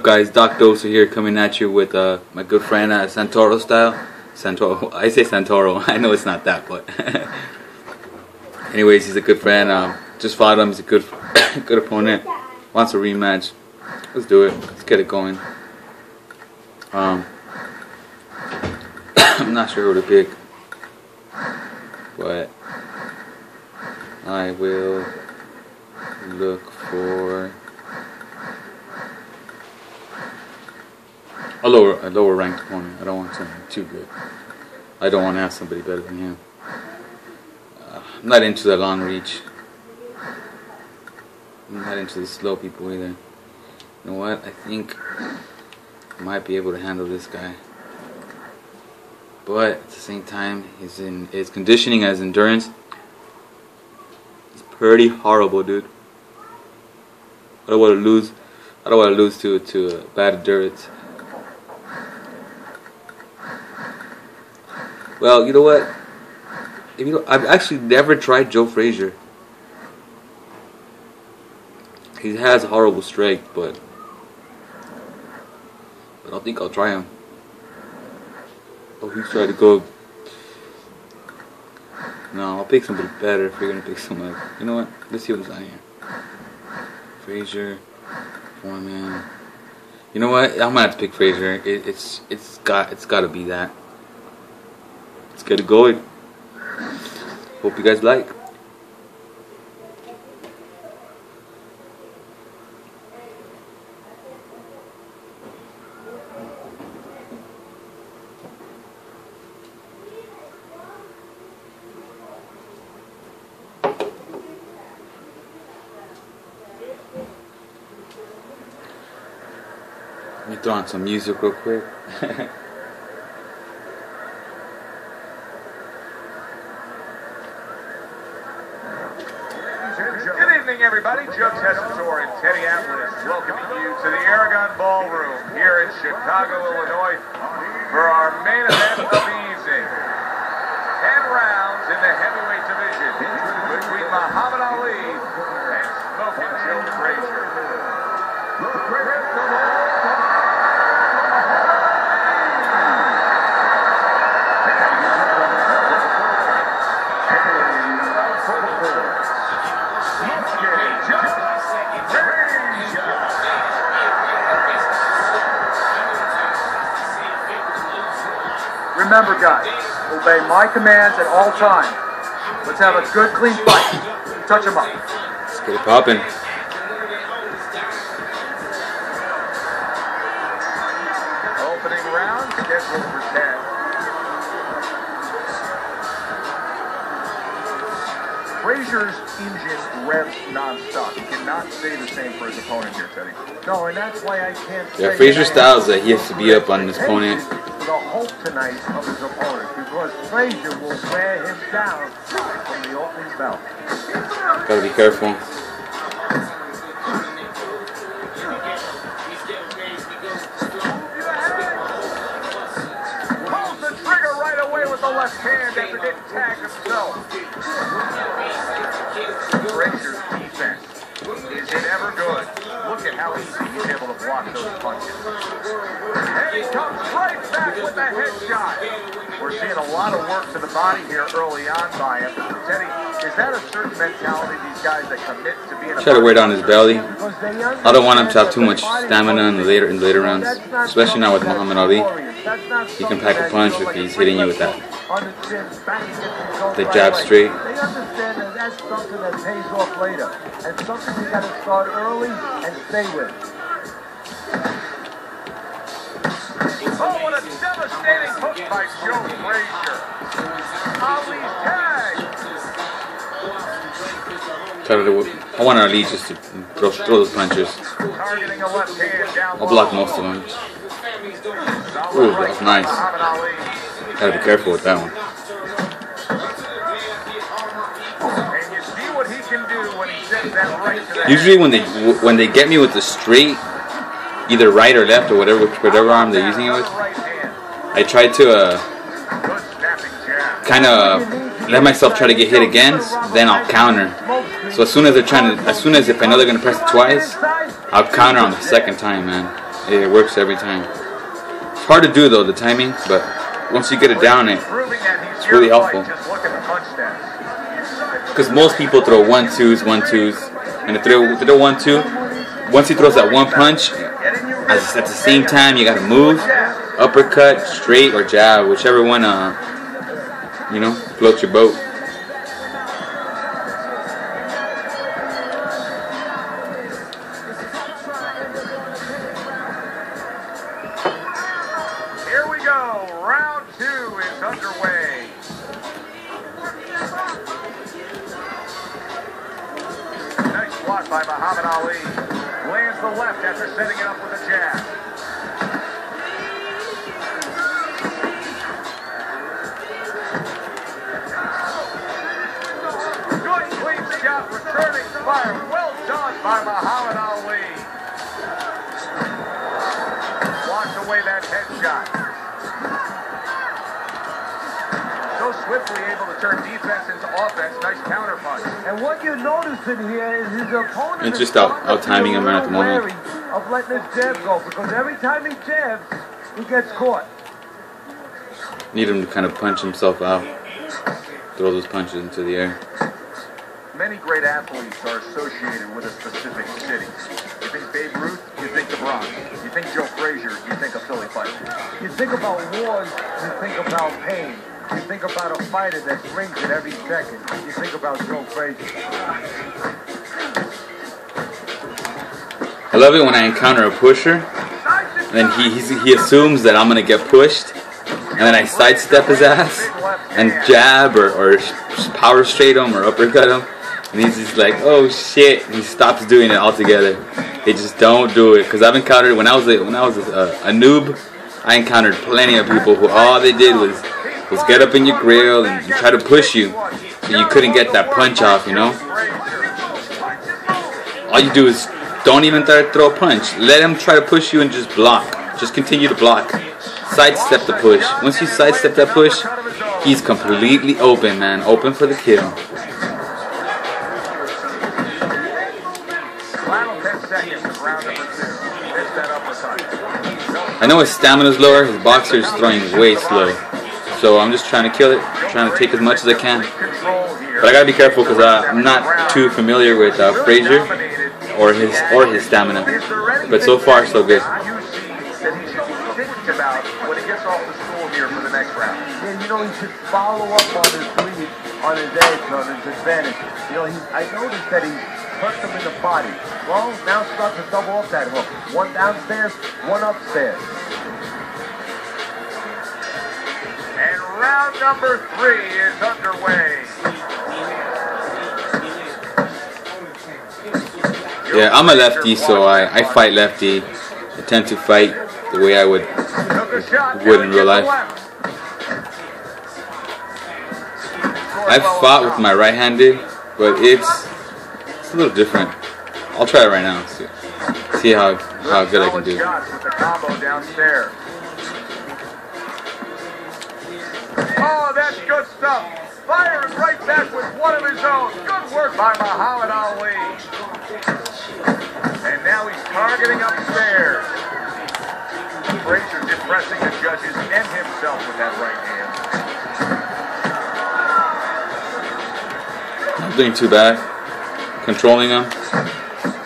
guys? DokDozer here, coming at you with my good friend Santoryu-Style. Santoro, I say Santoro. I know it's not that, but anyways, he's a good friend. Just fought him. He's a good good opponent. Wants a rematch. Let's do it. Let's get it going. I'm not sure who to pick, but I will look for a lower ranked opponent. I don't want something too good. I don't want to have somebody better than him. I'm not into the long reach. I'm not into the slow people either. You know what? I think I might be able to handle this guy. But at the same time, his conditioning and his endurance is pretty horrible, dude. I don't want to lose. I don't want to lose to bad endurance. Well, you know what? I've actually never tried Joe Frazier. He has a horrible strength, but I don't think I'll try him. Oh, he's trying to go. No, I'll pick somebody better if you're gonna pick somebody. You know what? Let's see what's on here. Frazier, Foreman. You know what? I'm gonna have to pick Frazier. It's got to be that. Let's get it going. Hope you guys like. Let me throw on some music real quick. Good evening, everybody. DokDozer and Teddy Atlas welcoming you to the Aragon Ballroom here in Chicago, Illinois, for our main event of the evening. 10 rounds in the heavyweight division between Muhammad Ali and Smoking Joe Frazier. Remember, guys, obey my commands at all times. Let's have a good, clean fight. Touch him up. Let's get it popping. Opening round scheduled for 10. Frazier's engine revs non-stop. He cannot say the same for his opponent here, Teddy. No, and that's why I can't say. Yeah, Frazier styles that he has to be up on his opponent. The hope tonight of his opponent, because Frazier will wear him down from the opening bell. Gotta be careful. Pulls the trigger right away with the left hand after getting tagged himself. Frazier's defense is it ever good? Look at how easy he's able to block those punches. And he comes right back with the headshot. We're seeing a lot of work to the body here early on by him. Teddy, is that a certain mentality, these guys that commit to being a... Try to wear down his belly. I don't want him to have too much stamina in the later rounds, especially now with Muhammad Ali. He can pack a punch if he's hitting you with that. The jab straight. They understand that that's something that pays off later, and something you got to start early and stay with. Oh, what a devastating hook by Joe Frazier. Ali's tag. I want Ali just to throw those punches. Targeting a left hand down. I'll block most of them. Ooh, that's nice. Gotta be careful with that one. And you see what he can do when he sends that right to the Usually when they get me with the straight, either right or left or whatever arm they're using it with, I try to kind of let myself try to get hit again, then I'll counter. So as soon as if I know they're gonna press it twice, I'll counter on the second time, man. It works every time. It's hard to do though, the timing, but once you get it down, it's really helpful. Because most people throw 1-2s, 1-2s, and if they throw 1-2, once he throws that one punch, at the same time you gotta move, uppercut, straight, or jab, whichever one, you know, floats your boat. Here we go. Round 2 is underway. Nice block by Muhammad Ali. Lands the left after setting it up with a jab. Good clean shot, returning fire. Well done by Muhammad Ali. Blocks away that headshot. So swiftly able to turn defense into offense. Nice counter punch. And what you're noticing here is his opponent It's just out timing him right at the moment. Of letting his jab go, because every time he jabs, he gets caught. Need him to kind of punch himself out. Throw those punches into the air. Many great athletes are associated with a specific city. You think Babe Ruth, you think the Bronx. You think Joe Frazier, you think a Philly fighter. You think about wars, you think about pain. You think about a fighter that brings it every second. You think about Joe Frazier. I love it when I encounter a pusher, and then he assumes that I'm gonna get pushed, and then I sidestep his ass and jab or power straight him or uppercut him, and he's just like, oh shit, and he stops doing it altogether. They just don't do it, because I've encountered when I was a noob, I encountered plenty of people who all they did was get up in your grill and try to push you, so you couldn't get that punch off, you know. All you do is don't even try to throw a punch. Let him try to push you and just block. Just continue to block. Sidestep the push. Once you sidestep that push, he's completely open, man. Open for the kill. I know his stamina's lower. His boxer is throwing way slow. So I'm just trying to kill it. Trying to take as much as I can. But I gotta be careful because I'm not too familiar with Frazier or his stamina. But so far, so good. And you know, he should follow up on his lead, on his edge, on his advantage. You know, I noticed that he hurt him in the body. Well, now starts to double up that hook. One downstairs, one upstairs. And round number 3 is underway. Yeah, I'm a lefty, so I fight lefty. I tend to fight the way I would in real life. I've fought with my right-handed, but it's a little different. I'll try it right now. See how good I can do. Oh, that's good stuff. Firing right back with one of his own. Good work by Muhammad Ali. And now he's targeting upstairs. Frazier's impressing the judges and himself with that right hand. Not doing too bad. Controlling him.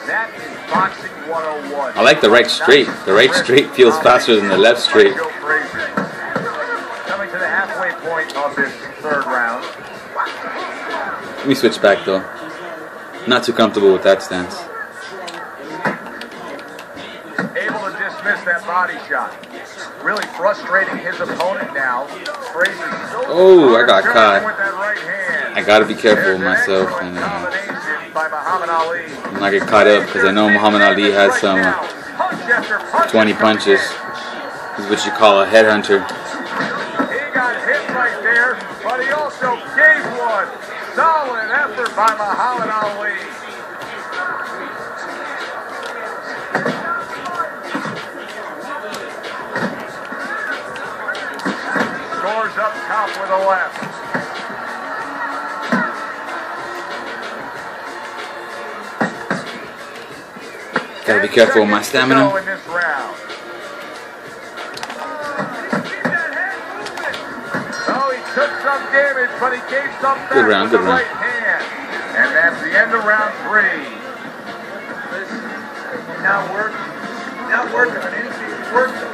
That is boxing 101. I like the right straight. The right straight feels faster than the left straight. Coming to the halfway point of this 3rd round. Let me switch back though. Not too comfortable with that stance. Able to dismiss that body shot. Really frustrating his opponent now. Frazier's so oh, I got caught. with that right hand. I gotta be careful with myself and by Muhammad Ali. not get caught up, because I know Muhammad Ali has some 20 punches. He's what you call a headhunter. He got hit right there, but he also gave one. Solid effort by Muhammad Ali. Scores up top with a left. Gotta be careful with my stamina. In this round. some damage, but he gave some back Good round, with good the round. right hand. And that's the end of round 3. You're not working on anything you work on.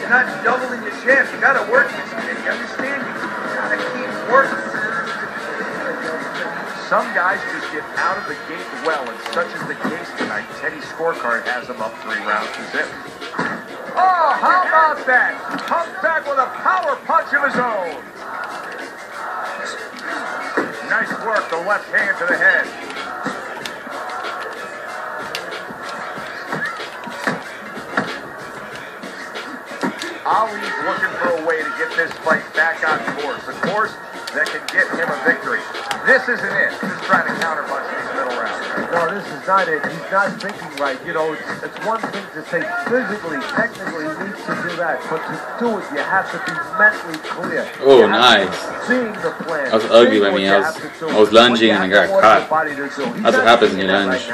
You're not doubling your shaft. You gotta work this kid. You understand? You gotta keep working. Some guys just get out of the gate well, and such is the case tonight. Teddy's scorecard has him up 3 rounds to 0. Oh, how about that? Comes back with a power punch of his own. Nice work, the left hand to the head. Ali's looking for a way to get this fight back on course. A course that can get him a victory. This isn't it. Just trying to counterpunch these middle rounds. No, this is not it. He's not thinking right. You know, it's one thing to say physically, technically, he needs to do that. But to do it, you have to be mentally clear. Oh, nice. Seeing the plan. That was ugly by me. I was lunging and I got caught. That's what happens when you lunge.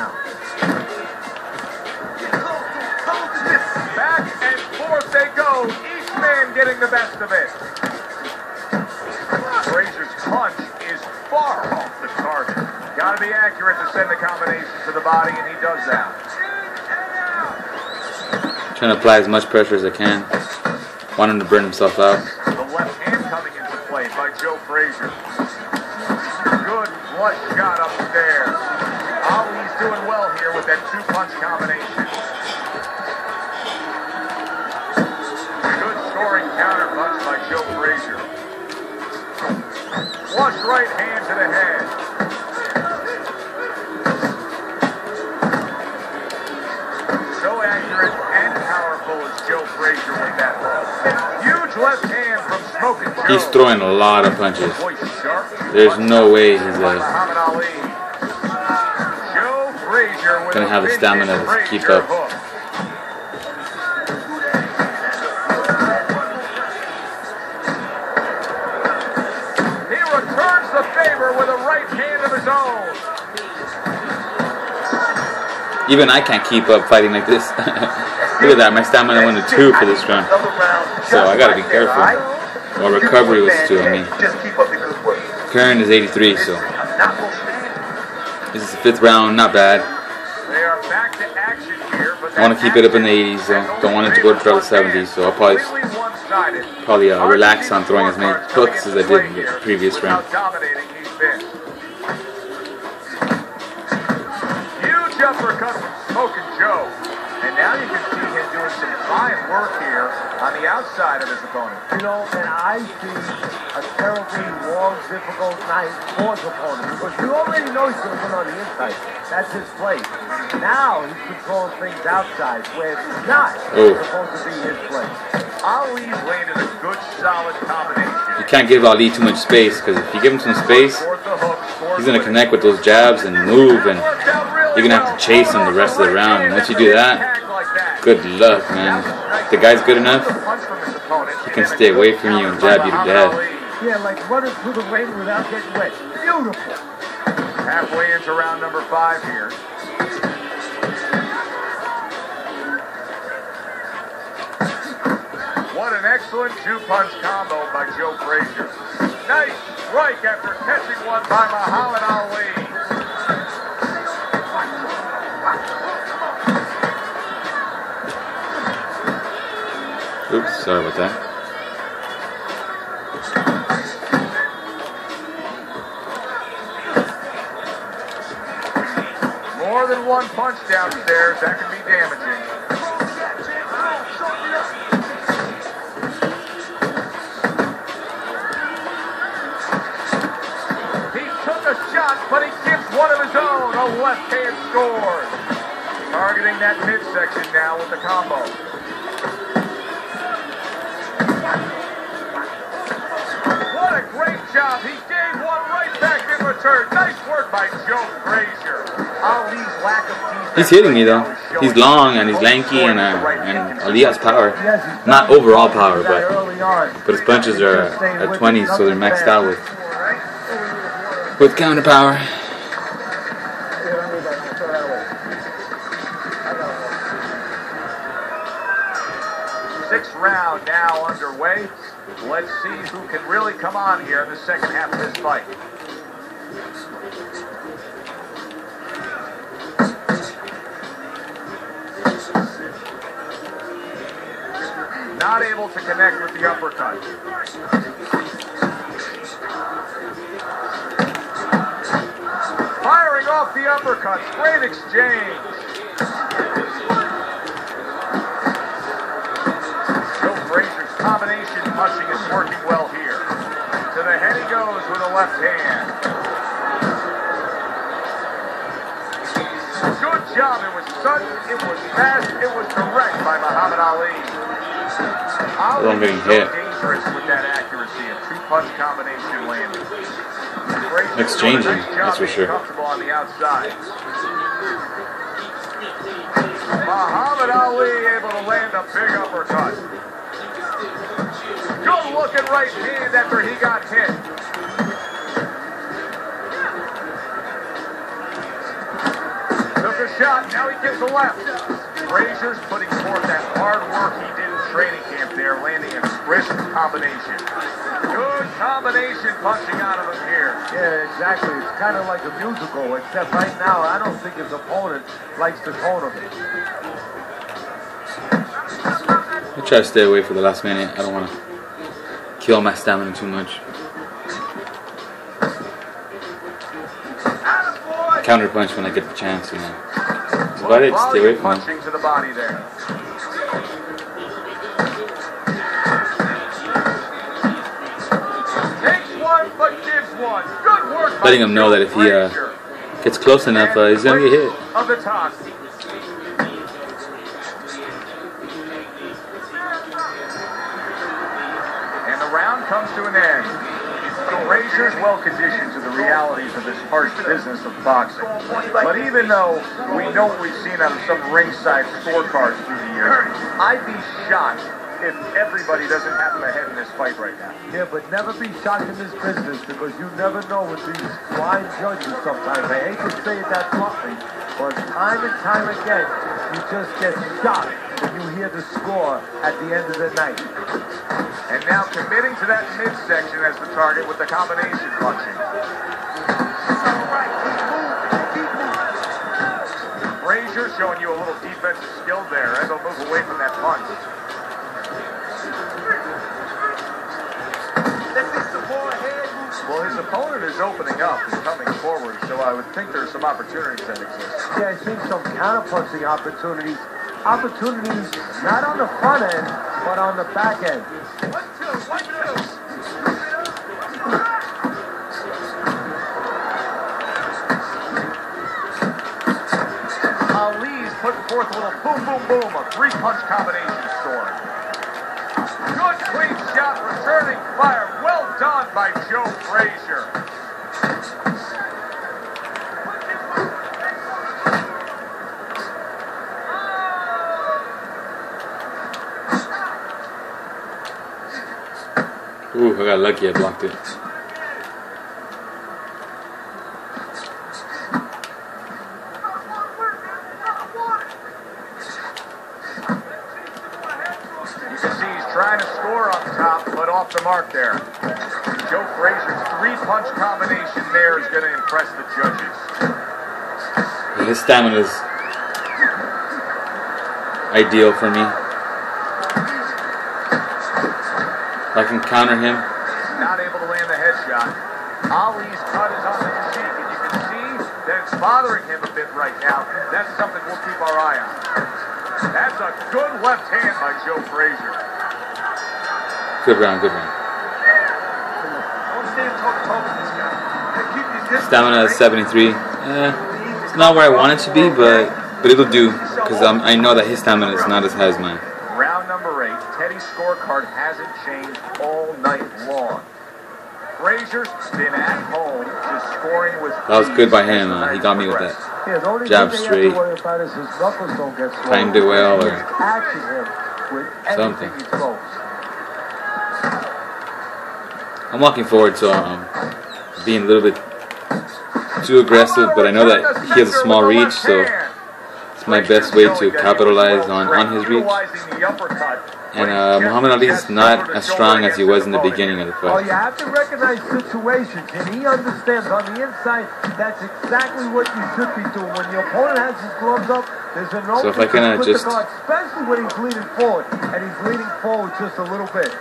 Back and forth they go. Each man getting the best of it. Frazier's punch is far off the target. Got to be accurate to send the combination to the body, and he does that. Trying to apply as much pressure as I can. Want him to burn himself out. The left hand coming into play by Joe Frazier. Good flush shot upstairs. Ali's doing well here with that 2-punch combination. Good scoring counter punch by Joe Frazier. Flush right hand to the head. So accurate and powerful is Joe Frazier with that hook. Huge left hand from Smoking Joe. He's throwing a lot of punches. There's no way he's gonna have the stamina to keep up. With a right hand of his own. Even I can't keep up fighting like this. Look at that, my stamina went to 2 for this round. So I gotta be careful. Well, recovery was 2, I mean. Current is 83, so. This is the 5th round, not bad. They are back to action here, but I want to keep it up in the 80s, though. Don't want it to go to the 70s, so I'll probably relax on throwing as many hooks as I did in the previous round. Huge uppercut from Smoking Joe. And now you can see him doing some fine work here on the outside of his opponent. You know, and I see a terribly long, difficult night for his opponent. Because you already know he's going to win on the inside. That's his place. Now he's controlling things outside where it's not supposed to be his place. Ali's landed a good, solid combination. You can't give Ali too much space, because if you give him some space, he's going to connect with those jabs and move, and you're going to have to chase him the rest of the round. And once you do that, good luck, man. If the guy's good enough, he can stay away from you and jab you to death. Yeah, like running through the rain without getting wet. Beautiful. Halfway into round number 5 here. What an excellent 2-punch combo by Joe Frazier. Nice strike after catching one by Muhammad Ali. Oops, sorry about that. More than one punch downstairs, that can be damaging. He took a shot, but he gives one of his own. A left hand scores. Targeting that midsection now with the combo. What a great job. He gave one right back in return. Nice work by Joe Frazier. Ali's lack of defense. He's hitting me, though. He's long and he's lanky, and Ali has power. Not overall power, but his punches are at 20, so they're maxed out with counter power. 6th round now underway. Let's see who can really come on here in the second half of this fight. Not able to connect with the uppercut. Firing off the uppercuts. Great exchange. Joe Frazier's combination punching is working well here. To the head he goes with a left hand. Good job. It was sudden, it was fast, it was direct by Muhammad Ali. Ali I'm getting is hit. so dangerous with that accuracy. A two-punch combination landed. Exchanging, that's for sure. Comfortable on the outside. Muhammad Ali able to land a big uppercut. Good looking right hand after he got hit. Took a shot, now he gets a left. Frazier's putting forth that hard work he did in training camp there, landing a crisp combination. Good combination punching out of him here. Yeah, exactly. It's kind of like a musical, except right now I don't think his opponent likes the tone of it. I try to stay away for the last minute. I don't want to kill my stamina too much. Counter punch when I get the chance, you know. That's about it. Stay away from him. Punching to the body there. Takes one, but gives one. Good work. Letting him know that if he gets close enough, he's gonna get hit. Of the top. And the round comes to an end. Frazier's well conditioned to the realities of this harsh business of boxing. But even though we know what we've seen out of some ringside scorecards through the years, I'd be shocked if everybody doesn't have them ahead in this fight right now. Yeah, but never be shocked in this business because you never know with these blind judges sometimes. I hate to say it that bluntly, but time and time again, you just get shocked when you hear the score at the end of the night. And now committing to that midsection as the target with the combination punching. Frazier showing you a little defensive skill there as he'll move away from that punch. Well, his opponent is opening up and coming forward, so I would think there's some opportunities that exist. Yeah, I think some counter-punching opportunities. Opportunities not on the front end, but on the back end. 1, 2, 1, 2. Ali's putting forth a little boom, boom, boom, a three-punch combination story. Good clean shot, returning fire. Well done by Joe Frazier. Ooh, I got lucky, I blocked it. Trying to score up top, but off the mark there. Joe Frazier's three-punch combination there is going to impress the judges. His stamina is ideal for me. I can counter him. Not able to land the headshot. Ali's cut is on the physique, and you can see that it's bothering him a bit right now. That's something we'll keep our eye on. That's a good left hand by Joe Frazier. Good round, good round. Stamina is 73. It's not where I want it to be, but it'll do because I know that his stamina is not as high as mine. Round number 8. Teddy's scorecard hasn't changed all night long. Frazier's been at home just scoring with. That was good by him. He got me with that jab straight. Timed it well or something. I'm walking forward, so I'm being a little bit too aggressive, but I know that he has a small reach, so It's my best way to capitalize on his reach. And Muhammad Ali is not as strong as he was in the beginning of the fight. Oh, you have to recognize situations, and he understands on the inside that's exactly what you should be doing. When your opponent has his gloves up, there's an opening. So if I kind of just especially when he's leaning forward, and he's leaning forward just a little bit.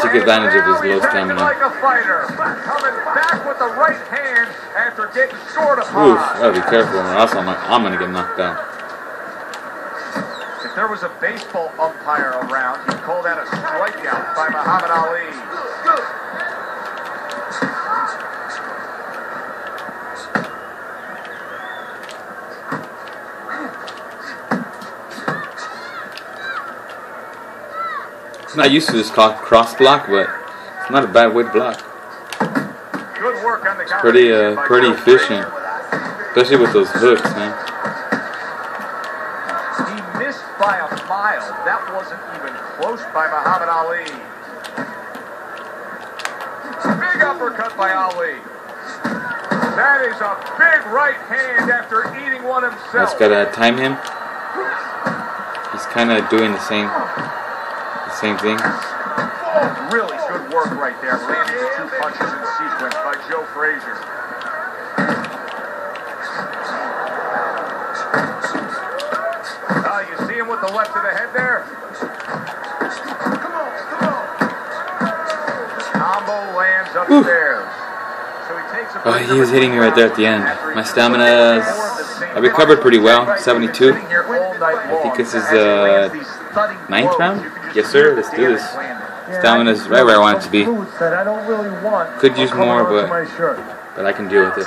Take advantage of his low stamina. Like a fighter, coming back with the right hand after getting short of Oof, gotta be careful, or else I'm gonna get knocked out. If there was a baseball umpire around, he'd call that a strikeout by Muhammad Ali. I'm not used to this cross block, but it's not a bad way to block. Good work on the Pretty efficient, especially with those hooks, man. By a mile. That wasn't even close by Muhammad Ali. Big uppercut by Ali. That is a big right hand after eating one himself. Just gotta time him. He's kind of doing the same thing. Oh, really good work right there. Landing the two punches in sequence by Joe Frazier. With the left of the head there. Come on. Combo lands upstairs. So he takes a he was hitting me right there at the end. My stamina, I recovered pretty well, 72. I think this is the 9th round. Yes, sir. Let's do this. Stamina's right where I want it to be. Could use more, but I can deal with it.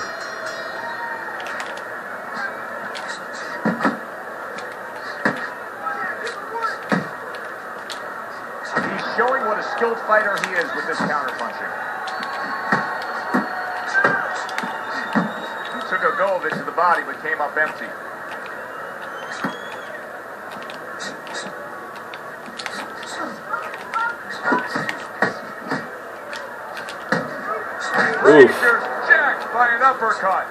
Showing what a skilled fighter he is with this counterpunching. He took a go of it to the body, but came up empty. Frazier's jacked by an uppercut.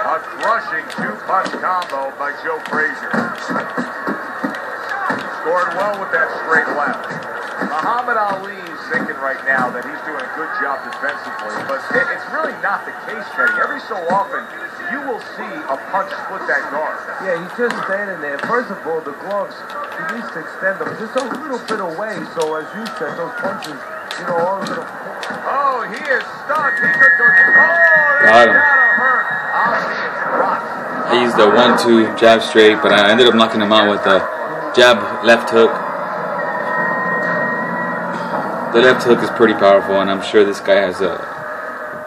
A crushing two-punch combo by Joe Frazier. Scored well with that straight left. Muhammad Ali's thinking right now that he's doing a good job defensively, but it's really not the case, Teddy. Every so often, you will see a punch split that guard. Yeah, he's just standing there. First of all, the gloves, he needs to extend them just a little bit away, so as you said, those punches, you know, all little... Oh, he is stunned. He could go... Oh, that's gotta hurt. Ali is rocked. I used the 1-2 jab straight, but I ended up knocking him out with the jab left hook. The left hook is pretty powerful, and I'm sure this guy has a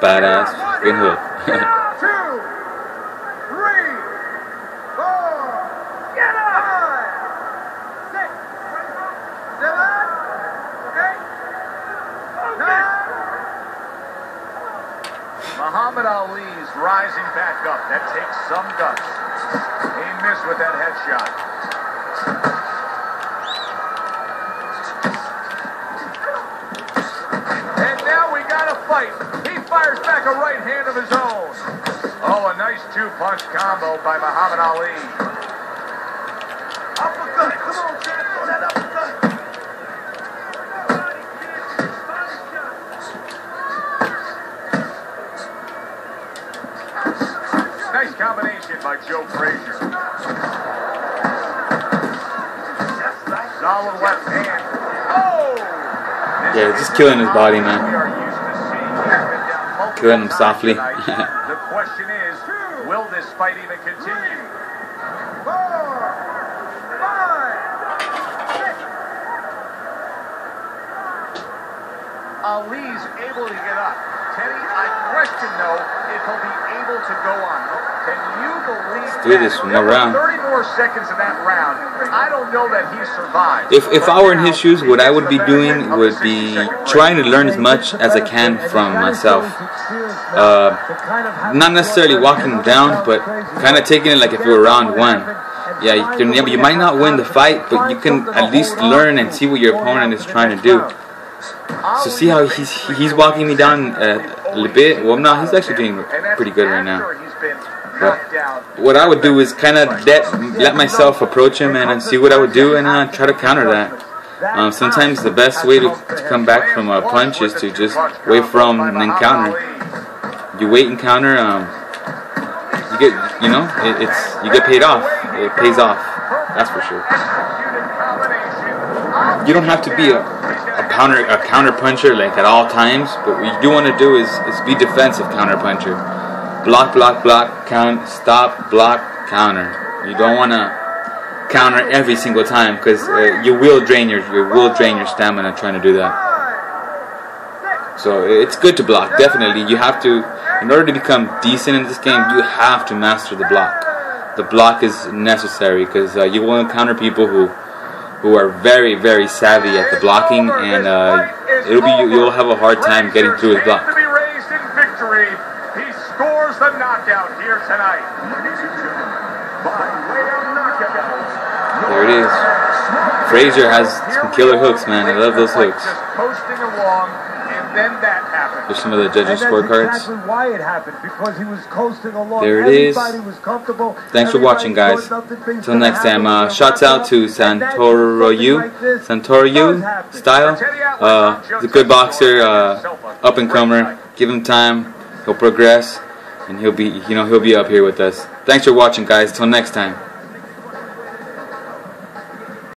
badass fucking hook. 2, 3, 4, get up! 6, 7, 8, 9. Muhammad Ali's rising back up. That takes some guts. He missed with that headshot. And now we got a fight. He fires back a right hand of his own. Oh, a nice two-punch combo by Muhammad Ali. Uppercut. Come on, Chad. Throw that uppercut. Nice combination by Joe Frazier. Solid left hand. Oh! Yeah, just killing his body, man. Killing him softly. The question is, will this fight even continue? 4, 5, 6. Ali's able to get up. Teddy, I question though if he'll be able to go on. Can you believe Let's do this one more round. 30 more seconds of that round. I don't know that he survived. If I were in his shoes, what I would be doing would be trying to learn as much as I can from myself. Not necessarily walking him down, but kind of taking it like if it were round 1. Yeah, you might not win the fight, but you can at least learn and see what your opponent is trying to do. So see how he's walking me down a little bit. Well, no, he's actually doing pretty good right now. But what I would do is kind of let myself approach him and see what I would do and try to counter that. Sometimes the best way to come back from a punch is to just wait from and then counter. You wait and counter, you get, you know, you get paid off. It pays off, that's for sure. You don't have to be a counter puncher like at all times, but what you do want to do is be defensive counter puncher. Block, block, block, count, stop, block, counter. You don't want to counter every single time because you will drain your stamina trying to do that. So it's good to block, definitely. You have to, in order to become decent in this game, you have to master the block. The block is necessary because you will encounter people who are very, very savvy at the blocking, and you'll have a hard time getting through his block. He scores the knockout here tonight. There it is. Frazier has some killer hooks, man. I love those hooks. There's some of the judges' scorecards. There it is. Thanks for watching, guys. Till next time. Shouts out to Santoryu-Style. He's a good boxer, up and comer. Give him time. He'll progress, and he'll be up here with us. Thanks for watching, guys. Till next time.